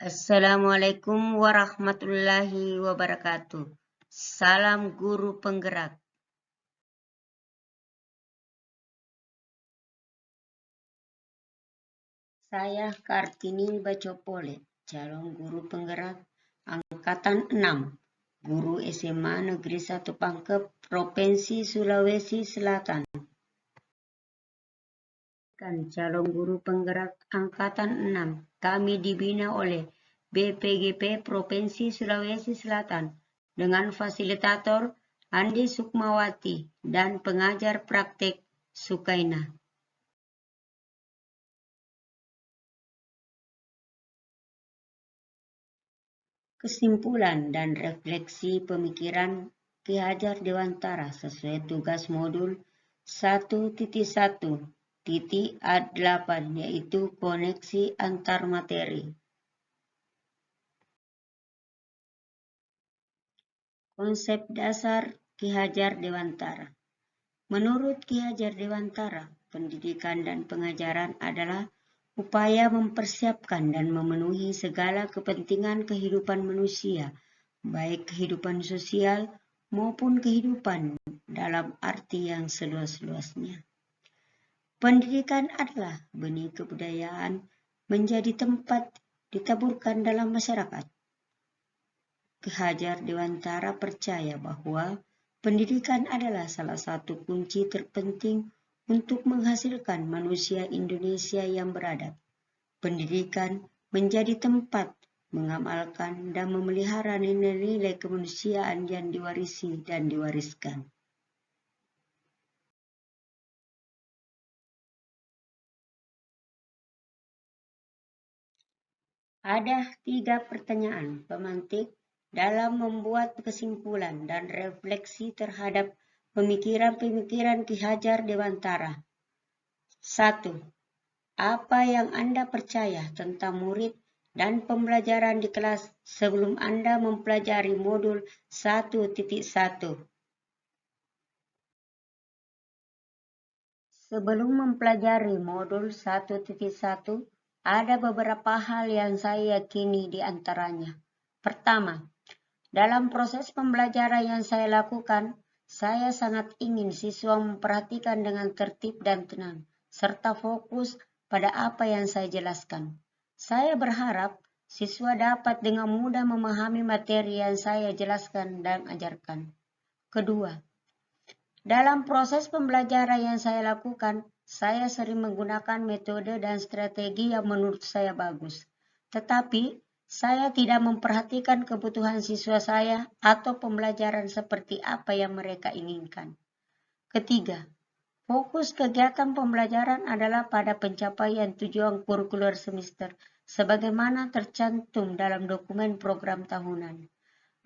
Assalamualaikum warahmatullahi wabarakatuh. Salam guru penggerak. Saya Kartini Bacopole, calon guru penggerak Angkatan 6, guru SMA Negeri 1 Pangkep, Provinsi Sulawesi Selatan. Calon guru penggerak Angkatan 6, kami dibina oleh BPGP Provinsi Sulawesi Selatan dengan fasilitator Andi Sukmawati dan pengajar praktek Sukaina. Kesimpulan dan refleksi pemikiran Ki Hajar Dewantara sesuai tugas modul 1.1.A8 yaitu koneksi antar materi. Konsep dasar Ki Hajar Dewantara. Menurut Ki Hajar Dewantara, pendidikan dan pengajaran adalah upaya mempersiapkan dan memenuhi segala kepentingan kehidupan manusia, baik kehidupan sosial maupun kehidupan dalam arti yang seluas-luasnya. Pendidikan adalah benih kebudayaan menjadi tempat ditaburkan dalam masyarakat. Ki Hajar Dewantara percaya bahwa pendidikan adalah salah satu kunci terpenting untuk menghasilkan manusia Indonesia yang beradab. Pendidikan menjadi tempat mengamalkan dan memelihara nilai-nilai kemanusiaan yang diwarisi dan diwariskan. Ada 3 pertanyaan pemantik dalam membuat kesimpulan dan refleksi terhadap pemikiran-pemikiran Ki Hajar Dewantara. 1. Apa yang Anda percaya tentang murid dan pembelajaran di kelas sebelum Anda mempelajari modul 1.1? Sebelum mempelajari modul 1.1, ada beberapa hal yang saya yakini di antaranya. Pertama, dalam proses pembelajaran yang saya lakukan, saya sangat ingin siswa memperhatikan dengan tertib dan tenang, serta fokus pada apa yang saya jelaskan. Saya berharap siswa dapat dengan mudah memahami materi yang saya jelaskan dan ajarkan. Kedua, dalam proses pembelajaran yang saya lakukan, saya sering menggunakan metode dan strategi yang menurut saya bagus. Tetapi, saya tidak memperhatikan kebutuhan siswa saya atau pembelajaran seperti apa yang mereka inginkan. Ketiga, fokus kegiatan pembelajaran adalah pada pencapaian tujuan kurikuler semester, sebagaimana tercantum dalam dokumen program tahunan.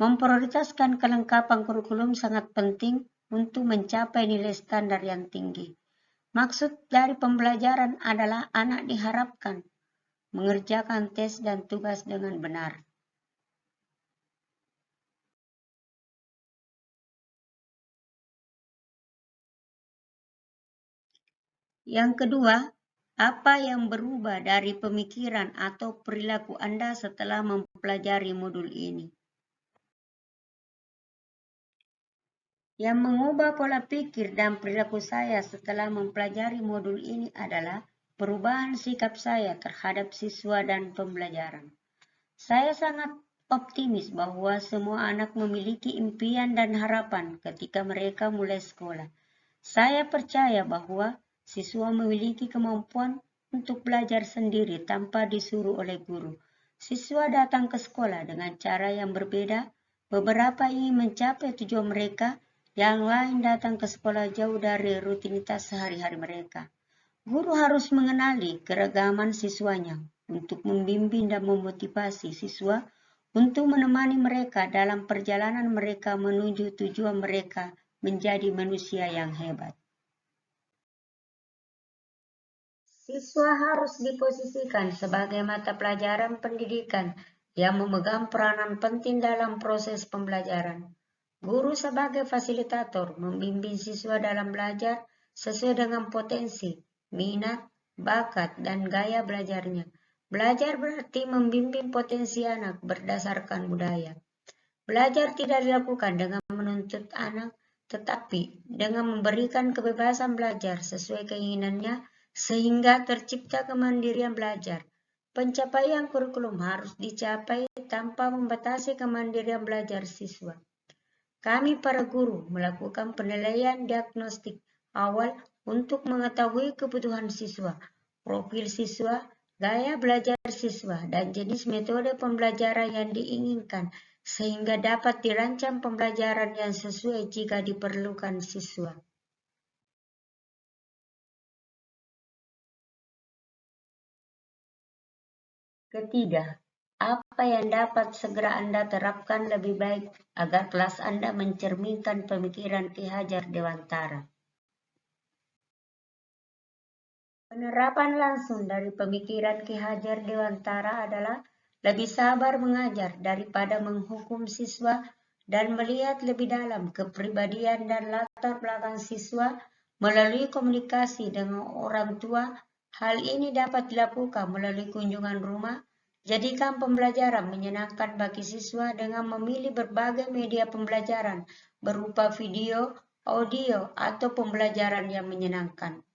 Memprioritaskan kelengkapan kurikulum sangat penting untuk mencapai nilai standar yang tinggi. Maksud dari pembelajaran adalah anak diharapkan mengerjakan tes dan tugas dengan benar. Yang kedua, apa yang berubah dari pemikiran atau perilaku Anda setelah mempelajari modul ini? Yang mengubah pola pikir dan perilaku saya setelah mempelajari modul ini adalah perubahan sikap saya terhadap siswa dan pembelajaran. Saya sangat optimis bahwa semua anak memiliki impian dan harapan ketika mereka mulai sekolah. Saya percaya bahwa siswa memiliki kemampuan untuk belajar sendiri tanpa disuruh oleh guru. Siswa datang ke sekolah dengan cara yang berbeda. Beberapa ingin mencapai tujuan mereka, yang lain datang ke sekolah jauh dari rutinitas sehari-hari mereka. Guru harus mengenali keragaman siswanya untuk membimbing dan memotivasi siswa untuk menemani mereka dalam perjalanan mereka menuju tujuan mereka menjadi manusia yang hebat. Siswa harus diposisikan sebagai mata pelajaran pendidikan yang memegang peranan penting dalam proses pembelajaran. Guru sebagai fasilitator membimbing siswa dalam belajar sesuai dengan potensi, minat, bakat, dan gaya belajarnya. Belajar berarti membimbing potensi anak berdasarkan budaya. Belajar tidak dilakukan dengan menuntut anak, tetapi dengan memberikan kebebasan belajar sesuai keinginannya sehingga tercipta kemandirian belajar. Pencapaian kurikulum harus dicapai tanpa membatasi kemandirian belajar siswa. Kami para guru melakukan penilaian diagnostik awal untuk mengetahui kebutuhan siswa, profil siswa, gaya belajar siswa, dan jenis metode pembelajaran yang diinginkan sehingga dapat dirancang pembelajaran yang sesuai jika diperlukan siswa. Ketiga, apa yang dapat segera Anda terapkan lebih baik agar kelas Anda mencerminkan pemikiran Ki Hajar Dewantara? Penerapan langsung dari pemikiran Ki Hajar Dewantara adalah lebih sabar mengajar daripada menghukum siswa dan melihat lebih dalam kepribadian dan latar belakang siswa melalui komunikasi dengan orang tua. Hal ini dapat dilakukan melalui kunjungan rumah. Jadikan pembelajaran menyenangkan bagi siswa dengan memilih berbagai media pembelajaran berupa video, audio, atau pembelajaran yang menyenangkan.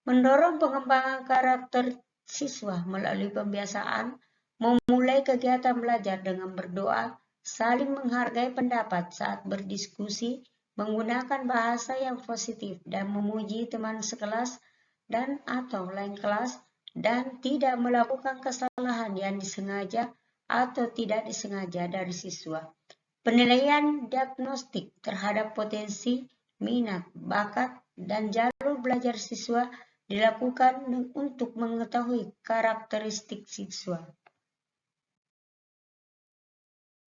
Mendorong pengembangan karakter siswa melalui pembiasaan, memulai kegiatan belajar dengan berdoa, saling menghargai pendapat saat berdiskusi, menggunakan bahasa yang positif dan memuji teman sekelas dan atau lain kelas, dan tidak melakukan kesalahan yang disengaja atau tidak disengaja dari siswa. Penilaian diagnostik terhadap potensi, minat, bakat, dan jalur belajar siswa dilakukan untuk mengetahui karakteristik siswa.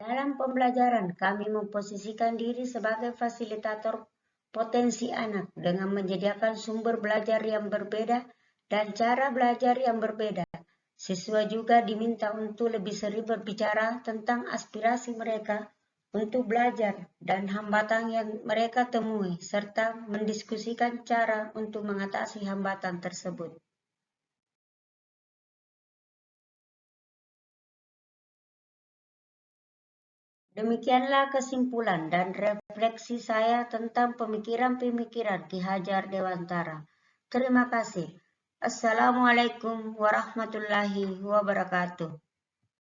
Dalam pembelajaran, kami memposisikan diri sebagai fasilitator potensi anak dengan menyediakan sumber belajar yang berbeda dan cara belajar yang berbeda. Siswa juga diminta untuk lebih sering berbicara tentang aspirasi mereka untuk belajar dan hambatan yang mereka temui, serta mendiskusikan cara untuk mengatasi hambatan tersebut. Demikianlah kesimpulan dan refleksi saya tentang pemikiran-pemikiran Ki Hajar Dewantara. Terima kasih. Assalamualaikum warahmatullahi wabarakatuh.